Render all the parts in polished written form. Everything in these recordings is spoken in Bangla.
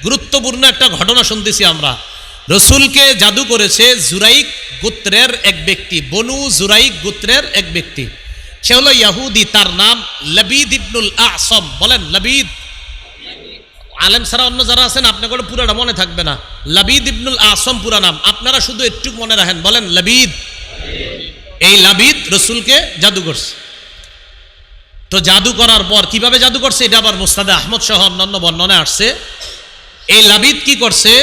গুরুত্বপূর্ণ একটা ঘটনা শুনতেছি আমরা। রসুলকে জাদু করেছে জুরাইক গোত্রের এক ব্যক্তি, বনু জুরাইক গোত্রের এক ব্যক্তি। সে হলো ইয়াহুদি, তার নাম লাবিদ ইবনুল আসম। বলেন লাবিদ। আলেম ছাড়া অন্য যারা আছেন আপনাদের পুরাটা মনে থাকবে না। লাবিদ ইবনুল আসম পুরা নাম, আপনারা শুধু একটু মনে রাখেন, বলেন লাবিদ। এই লাবিদ রসুলকে জাদু করছে। তো জাদু করার পর কিভাবে জাদু করছে এটা আবার মুসনাদে আহমদ সহ অন্যান্য বর্ণনায় আসছে। এই লাবিদ কি করছে,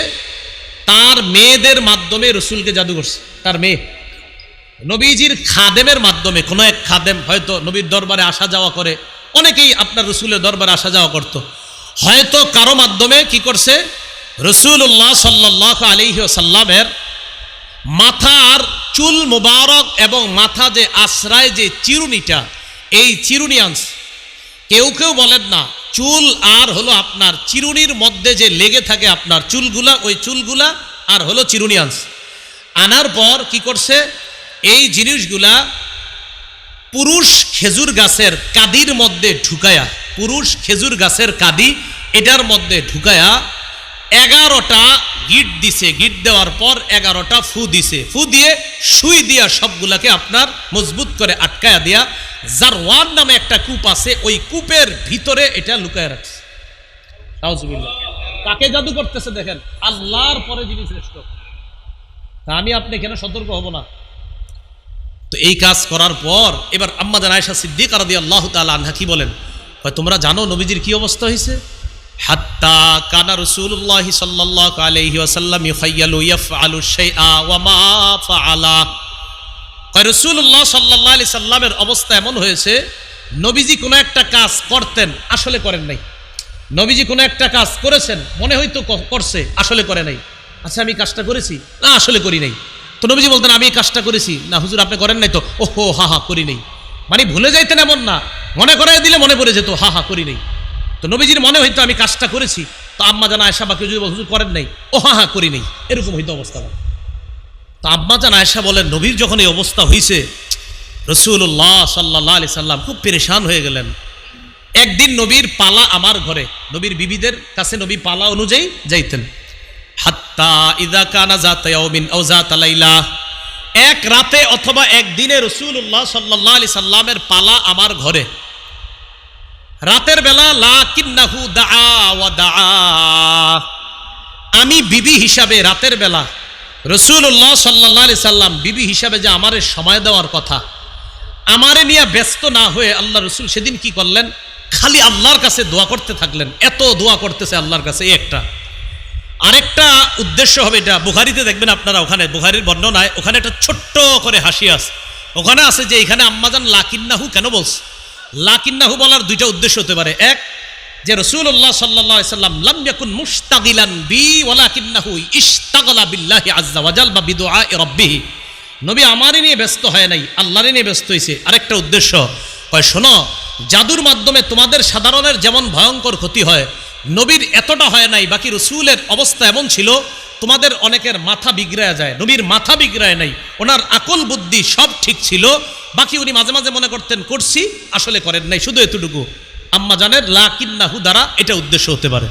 তার মেয়েদের মাধ্যমে রসুলকে জাদু করছে। তার মেয়ে নবীজির খাদেমের মাধ্যমে, কোনো এক খাদেম হয়তো নবীর দরবারে আসা যাওয়া করে, অনেকেই আপনার রসুলের দরবারে আসা যাওয়া করত, হয়তো কারো মাধ্যমে কি করছে, রসুল্লাহ সাল্লাল্লাহু আলাইহি ওয়াসাল্লামের মাথার চুল মুবারক এবং মাথা যে আশ্রয় যে চিরুনিটা, এই চিরুনি আনছে। কেউ কেউ বলেন না, চুল আর হলো আপনার চিরুনির মধ্যে যে লেগে থাকে আপনার চুলগুলা, ওই চুলগুলা আর হলো চিরুনি আনছে। আনার পর কি করছে, এই জিনিসগুলা পুরুষ খেজুর গাছের কাদির মধ্যে ঢুকায়া, পুরুষ খেজুর গাছের কাদি এটার মধ্যে ঢুকায়া 11টা গিট দিছে। গিট দেওয়ার পর 11টা ফু দিছে। ফু দিয়ে সুই দিয়া সবগুলাকে আপনার মজবুত করে আটকায়া দিয়া জারওয়ান নামে একটা কূপ আছে, ওই কূপের ভিতরে এটা লুকায় রাখছে। নাউজুবিল্লাহ। কাকে জাদু করতেছে দেখেন, আল্লাহর পরে যিনি শ্রেষ্ঠ। তা আমি আপনি কেন সতর্ক হব না? তো এই কাজ করার পর এবার আম্মা জান আয়েশা সিদ্দিকা রাদিয়াল্লাহু তাআলা আনহা কি বলেন, তোমরা জানো নবীজির কি অবস্থা হয়েছে? হাত্তা কানা রাসূলুল্লাহ সাল্লাল্লাহু আলাইহি ওয়াসাল্লাম ইখাইয়ালু ইয়াফআলু শাইআ ওয়া মা ফাআলা। রাসূলুল্লাহ সাল্লাল্লাহু আলাইহি সাল্লামের অবস্থা এমন হয়েছে, নবীজি কোনো একটা কাজ করতেন, আসলে করেন নাই। নবীজি কোনো একটা কাজ করেছেন, মনে হয়তো করছে, আসলে করে নাই। আচ্ছা আমি কাজটা করেছি, না আসলে করি নাই। তো নবীজি বলতেন আমি এই কাজটা করেছি, না হুজুর আপনি করেন নাই তো, ওহো হা হা করি নাই। মানে ভুলে যাইতেন এমন না, মনে করাই দিলে মনে পড়ে যেত, হা হা করি নাই। তো নবীজির মনে হইতো আমি কাজটা করেছি, তো আম্মা জান আয়েশা বা কেউ যদি হুজুর করেন নাই, ও হা হা করি নাই, এরকম হইতো অবস্থা। তো আম্মা জান আয়েশা বলেন, নবীর যখন এই অবস্থা হয়েছে, রাসূলুল্লাহ সাল্লাল্লাহু আলাইহি সাল্লাম খুব পেরেশান হয়ে গেলেন। একদিন নবীর পালা আমার ঘরে, নবীর বিবিদের কাছে নবী পালা অনুযায়ী যাইতেন। হাত্তা ইযা কানা যাতা ইয়াউমিন আও যাতা লাইলা, এক রাতে অথবা একদিনে রাসূলুল্লাহ সাল্লাল্লাহু আলাইহি সাল্লামের পালা আমার ঘরে। রাতের বেলা লাকিন্নাহু দাআ ওয়া দাআ, আমি বিবি হিসাবে রাতের বেলা রাসূলুল্লাহ সাল্লাল্লাহু আলাইহি সাল্লাম বিবি হিসাবে যে আমারে সময় দেওয়ার কথা, আমারে নিয়ে ব্যস্ত না হয়ে আল্লাহ রসুল সেদিন কি করলেন, খালি আল্লাহর কাছে দোয়া করতে থাকলেন। এত দোয়া করতেছে আল্লাহর কাছে। একটা আরেকটা উদ্দেশ্য হবে, এটা বুখারীতে দেখবেন আপনারা, ওখানে বুখারীর বর্ণনায় ওখানে একটা ছোট্ট করে হাসি আছে, ওখানে আছে যে এখানে আম্মাজান লাকিন্নাহু কেন বলছে। লাকিন্নাহু বলার দুইটা উদ্দেশ্য হতে পারে। এক, যে রাসূলুল্লাহ সাল্লাল্লাহু আলাইহি সাল্লাম লাম ইয়াকুন মুশতাগিলান বি ওয়ালাকিন্নাহু ইশতাগালা বিল্লাহি আযজা ওয়া জাল বা বিদুআ রাব্বিহি, নবী আমারই নিয়ে ব্যস্ত হয় নাই, আল্লাহরই নিয়ে ব্যস্ত হয়েছে। আরেকটা উদ্দেশ্য, শোনো জাদুর মাধ্যমে তোমাদের সাধারণের যেমন ভয়ঙ্কর ক্ষতি হয়, নবীর এতটা হয় নাই। বাকি রসুলের অবস্থা এমন ছিল, তোমাদের অনেকের মাথা বিগড়ায় যায়, নবীর মাথা বিগড়ায় নাই, ওনার আকল বুদ্ধি সব ঠিক ছিল। বাকি উনি মাঝে মাঝে মনে করতেন করছি, আসলে করেন নাই, শুধু এতটুকু। আম্মাজানের লাকিন্নাহু দ্বারা এটা উদ্দেশ্য হতে পারে।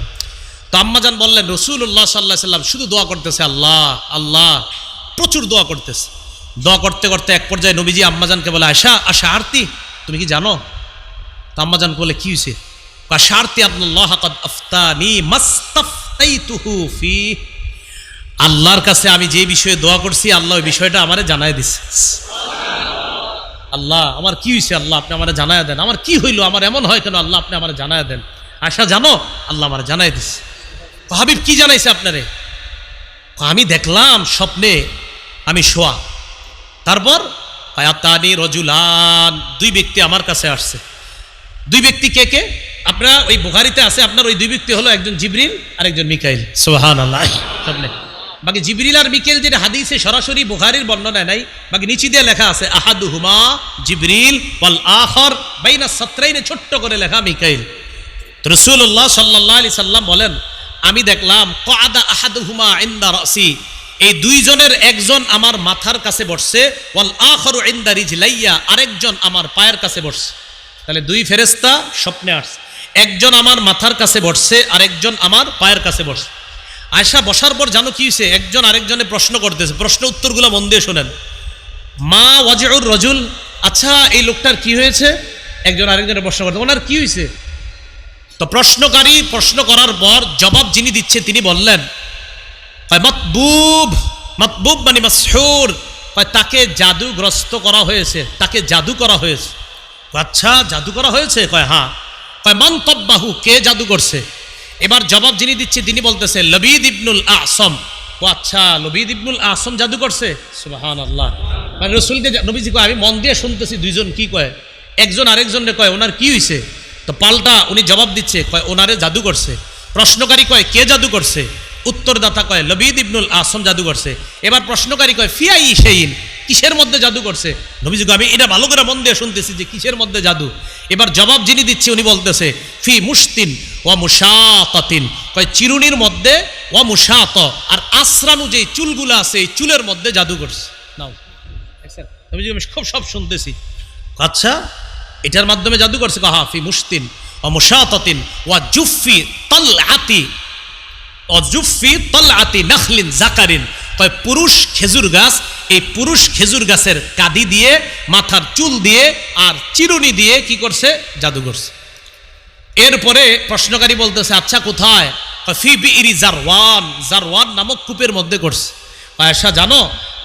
তো আম্মাজান বললেন রাসূলুল্লাহ সাল্লাল্লাহু আলাইহি সাল্লাম শুধু দোয়া করতেছে, আল্লাহ আল্লাহ, প্রচুর দোয়া করতেছে। দোয়া করতে করতে এক পর্যায়ে নবীজি আম্মাজানকে বলে, আয়সা আশা আরতি, তুমি কি জানো? তো আম্মাজান বলে কি হয়েছে? আশারতি আল্লাহ কাদ আফতানি মাস্তাফতাইতুহু ফি, আল্লাহর কাছে আমি যে বিষয়ে দোয়া করছি আল্লাহ ওই বিষয়টা আমারে জানায় দিছে। আল্লাহ আমার কি হয়েছে, আল্লাহ আপনি আমারে জানায় দেন, আমার কি হইলো, আমার এমন হয় কেন, আল্লাহ আপনি আমারে জানায় দেন। আয়সা জানো? আল্লাহ আমারে জানায় দিছে। হাবিব কি জানাইছে আপনারে? আমি দেখলাম স্বপ্নে আমি শোয়া, তারপর আয়াতানি রজুলান, দুই ব্যক্তি আমার কাছে আসছে। দুই ব্যক্তি কে কে? আপনারা ওই বুখারীতে আছে, আপনার ওই দুই ব্যক্তি হলো একজন জিবরিল আর একজন মিকাইল। সুবহানাল্লাহ। স্বপ্নে বাকি জিবরিল আর মিকাইল যেটা হাদিসে সরাসরি বুখারীর বর্ণনায় নাই, বাকি নিচে দিয়ে লেখা আছে আহাদুহুমা জিবরিল ওয়াল আখার বাইনা সাতরাইনে ছোট্ট করে লেখা মিকাইল। তো রাসূলুল্লাহ সাল্লাল্লাহু আলাইহি সাল্লাম বলেন, আমি দেখলাম কাদা আহাদুহুমা ইনদা রাসি, এই দুইজনের একজন আমার মাথার কাছে বসছে, ওয়াল আখারু ইনদা রিজলাইয়া, আরেকজন আমার পায়ের কাছে বসছে। তাহলে দুই ফেরেশতা স্বপ্নে আসছে, একজন আমার মাথার কাছে বসছে, আরেকজন আমার পায়ের কাছে বসছে। আয়েশা বসার পর জানো কি হয়েছে, একজন আরেকজনে প্রশ্ন করতেছে, প্রশ্ন উত্তরগুলো মন দিয়ে শোনেন। মা ওয়াজিউর রজুল, আচ্ছা এই লোকটার কি হয়েছে? একজন আরেকজনের প্রশ্ন করতে, ওনার কি হয়েছে? তো প্রশ্নকারী প্রশ্ন করার পর জবাব যিনি দিচ্ছে তিনি বললেন মাতবুব, মাতবুব মানে মাসহুর, তাকে জাদুগ্রস্ত করা হয়েছে, তাকে জাদু করা হয়েছে। আচ্ছা জাদু করা হয়েছে? কয় হ্যাঁ। কয় মান তব্বাহু, কে জাদু করছে? এবার জবাব যিনি দিচ্ছে তিনি বলতেছে লবিদ ইবনুল আসম। ও আচ্ছা, লবিদ ইবনুল আসম জাদু করছে। সুবহানাল্লাহ। মানে রসুলকে নবীজি কয় আমি মন দিয়ে শুনতেছি দুইজন কি কয়, একজন আরেকজনকে কয় ওনার কি হয়েছে? তো পাল্টা উনি জবাব দিচ্ছে, কয় ওনারে জাদু করছে। প্রশ্নকারী কয় কে জাদু করছে? উত্তরদাতা কয় লবিদ ইবনুল আসম জাদু করছে। এবার প্রশ্নকারী কয় ফিয়াই সেইন, কিসের মধ্যে জাদু করছে? নবীজি কয় আমি এটা ভালো করে মন দিয়ে শুনতেছি যে কিসের মধ্যে জাদু। এবার জবাব যিনি দিচ্ছে উনি বলতেছে ফি মুশতিন ওয়া মুশাতাতিন, কয় চিরুনির মধ্যে, ওয়া মুশাত আর আসরানু যে চুলগুলো আছে এই চুলের মধ্যে জাদু করছে। নাও নবীজি আমি খুব সব শুনতেছি। আচ্ছা এটার মাধ্যমে জাদু করছে? হ্যাঁ, ফি মুশতিন ওয়া মুশাতাতিন ওয়া জুফি তালআতি, অজুফি তলআতি নাখলিন জাকারিন, কয় পুরুষ খেজুর গাছ, এই পুরুষ খেজুর গাছের কাদি দিয়ে, মাথার চুল দিয়ে আর চিরুনি দিয়ে কি করছে? জাদু করছে। এরপরে প্রশ্নকারী বলতেছে আচ্ছা কোথায়? ফি বিইরি জারওয়ান, জারওয়ান নামক কূপের মধ্যে করছে। আয়েশা জানো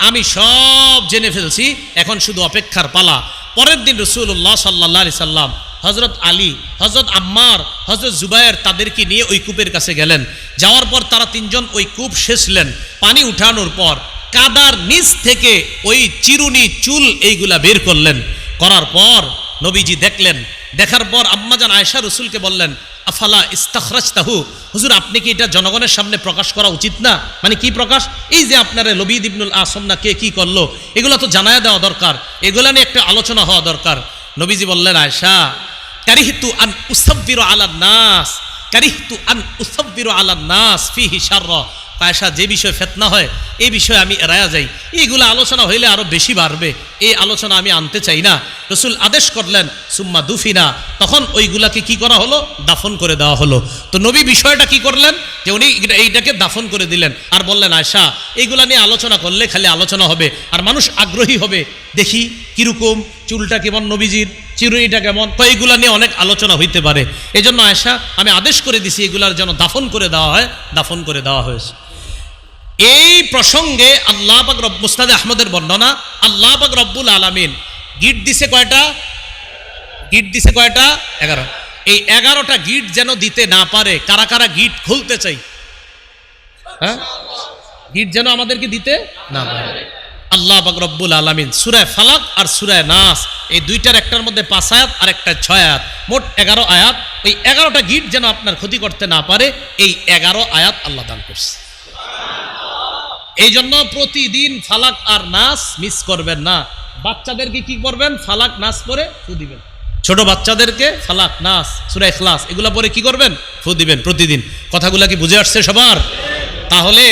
আমি সব জেনে ফেলছি, এখন শুধু অপেক্ষার পালা। পরের দিন রাসূলুল্লাহ সাল্লাল্লাহু আলাইহি সাল্লাম হযরত আলী, হযরত আম্মার, হযরত জুবায়ের তাদেরকে নিয়ে ওই কূপের কাছে গেলেন। যাওয়ার পর তারা তিনজন ওই কূপ সেচলেন। পানি উঠানোর পর কাদার নিচ থেকে ওই চিরুনি চুল এইগুলা বের করলেন। করার পর নবীজি দেখলেন। দেখার পর আম্মাজান আয়েশা রাসূলকে বললেন আফালা ইস্তাখরাজতাহু, হুজুর আপনি কি এটা জনগণের সামনে প্রকাশ করা উচিত না? মানে কি প্রকাশ? এই যে আপনারা লবিদ ইবনুল আসম না কে কি করলো এগুলো তো জানায়া দেওয়া দরকার, এগুলা নিয়ে একটা আলোচনা হওয়া দরকার। নবীজি বললেন আয়েশা কারিহতু আন উসাব্বিরু আলান নাস, কারিহতু আন উসাব্বিরু আলান নাস ফিহি শাররা। আয়েশা যে বিষয়ে ফিতনা হয় এই বিষয়ে আমি এড়ায়া যাই, এইগুলো আলোচনা হইলে আরো বেশি বাড়বে, এই আলোচনা আমি আনতে চাই না। রাসূল আদেশ করলেন সুম্মা দুফিনা, তখন ওইগুলাকে কি করা হলো? দাফন করে দেওয়া হলো। তো নবী বিষয়টা কি করলেন যে উনি এইটাকে দাফন করে দিলেন আর বললেন আয়েশা এইগুলা নিয়ে আলোচনা করলে খালি আলোচনা হবে আর মানুষ আগ্রহী হবে, দেখি কিরকম চুলটা কেমন নবীজির, চিরুনিটা কেমন, তো এইগুলা নিয়ে অনেক আলোচনা হইতে পারে। এই জন্য আয়েশা আমি আদেশ করে দিছি এগুলার যেন দাফন করে দেওয়া হয়, দাফন করে দেওয়া হয়েছে। এই প্রসঙ্গে আল্লাহ পাক রব মুসনাদে আহমদের বর্ণনা, আল্লাহ পাক রব্বুল আলামিন গিট দিছে কয়টা? গিট দিছে কয়টা? 11। এই 11টা গিট যেন দিতে না পারে, কারা কারা গিট খুলতে চাই? হ্যাঁ, গিট যেন আমাদেরকে দিতে না পারে। আল্লাহ পাক রব্বুল আলামিন সূরা ফালাক আর সূরা নাস এই দুইটার একটার মধ্যে 5 আয়াত আর একটা 6 আয়াত, মোট 11 আয়াত। এই 11টা গিট যেন আপনার ক্ষতি করতে না পারে, এই 11 আয়াত আল্লাহ দান করছে। এই জন্য প্রতিদিন ফালাক আর নাস মিস করবেন না। বাচ্চাদেরকে কি করবেন? ফালাক নাস পরে ফু দিবেন। ছোট বাচ্চাদেরকে ফালাক নাস সূরা ইখলাস এগুলা পরে কি করবেন? ফু দিবেন প্রতিদিন। কথাগুলা কি বুঝে আসছে সবার? তাহলে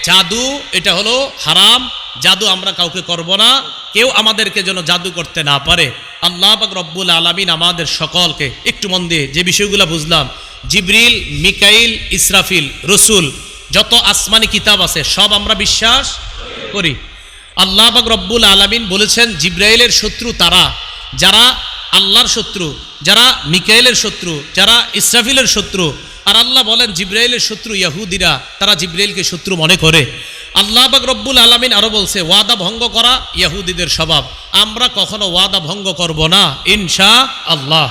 জাদু এটা হলো হারাম, জাদু আমরা কাউকে করব না, কেউ আমাদেরকে যেন জাদু করতে না পারে। আল্লাহ পাক রব্বুল আলামিন আমাদের সকলকে একটু মন দিয়ে যে বিষয়গুলো বুঝলাম, জিবরিল, মিকাইল, ইসরাফিল, রসুল, যত আসমানি কিতাব আছে সব আমরা বিশ্বাস করি। আল্লাহ পাক রব্বুল আলামিন বলেছেন জিব্রাইলের শত্রু তারা যারা আল্লাহর শত্রু, যারা মিকাইলের শত্রু, যারা ইসরাফিলের শত্রু। আর আল্লাহ বলেন জিব্রাইলের শত্রু ইহুদিরা, তারা জিব্রাইলকে শত্রু মনে করে। আল্লাহ পাক রব্বুল আলামিন আরো বলছে ওয়াদা ভঙ্গ করা ইহুদিদের স্বভাব, আমরা কখনো ওয়াদা ভঙ্গ করব না ইনশাআল্লাহ।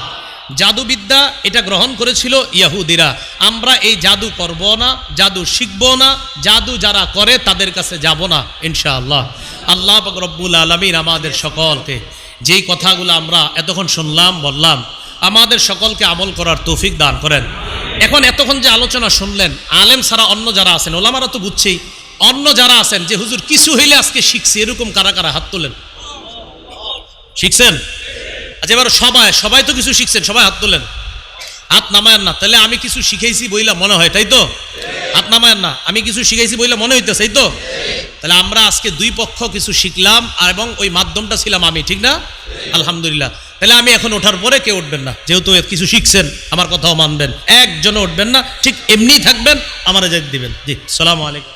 জাদুবিদ্যা এটা গ্রহণ করেছিল ইহুদিরা, আমরা এই জাদু করব না, জাদু শিখব না, জাদু যারা করে তাদের কাছে যাব না ইনশাআল্লাহ। আল্লাহ পাক রব্বুল আলামিন আমাদের সকলকে যেই কথাগুলো আমরা এতক্ষণ শুনলাম বললাম, আমাদের সকলকে আমল করার তৌফিক দান করেন। এখন এতক্ষণ যে আলোচনা শুনলেন, আলেম ছাড়া অন্য যারা আছেন, ওলামারা তো বুঝছেই, অন্য যারা আছেন যে হুজুর কিছু হইলে আজকে শিখছি, এরকম কারা কারা হাত তোলেন? শিখছেন? আচ্ছা এবার সবাই তো কিছু শিখছেন, সবাই হাত তোলেন। হাত নামায়েন না, তাহলে আমি কিছু শিখাইছি বইলা মনে হয়, তাই তো? হাত নামায়েন না, আমি কিছু শিখাইছি বইলা মনে হইতেছে, তাই তো? তাহলে আমরা আজকে দুই পক্ষ কিছু শিখলাম এবং ওই মাধ্যমটা ছিলাম আমি, ঠিক না? আলহামদুলিল্লাহ। তাহলে আমি এখন ওঠার পরে কেউ উঠবেন না, যেহেতু কিছু শিখছেন আমার কথাও মানবেন, একজনও উঠবেন না, ঠিক এমনি থাকবেন, আমার যেতে দিবেন। জি, সালাম আলাইকুম।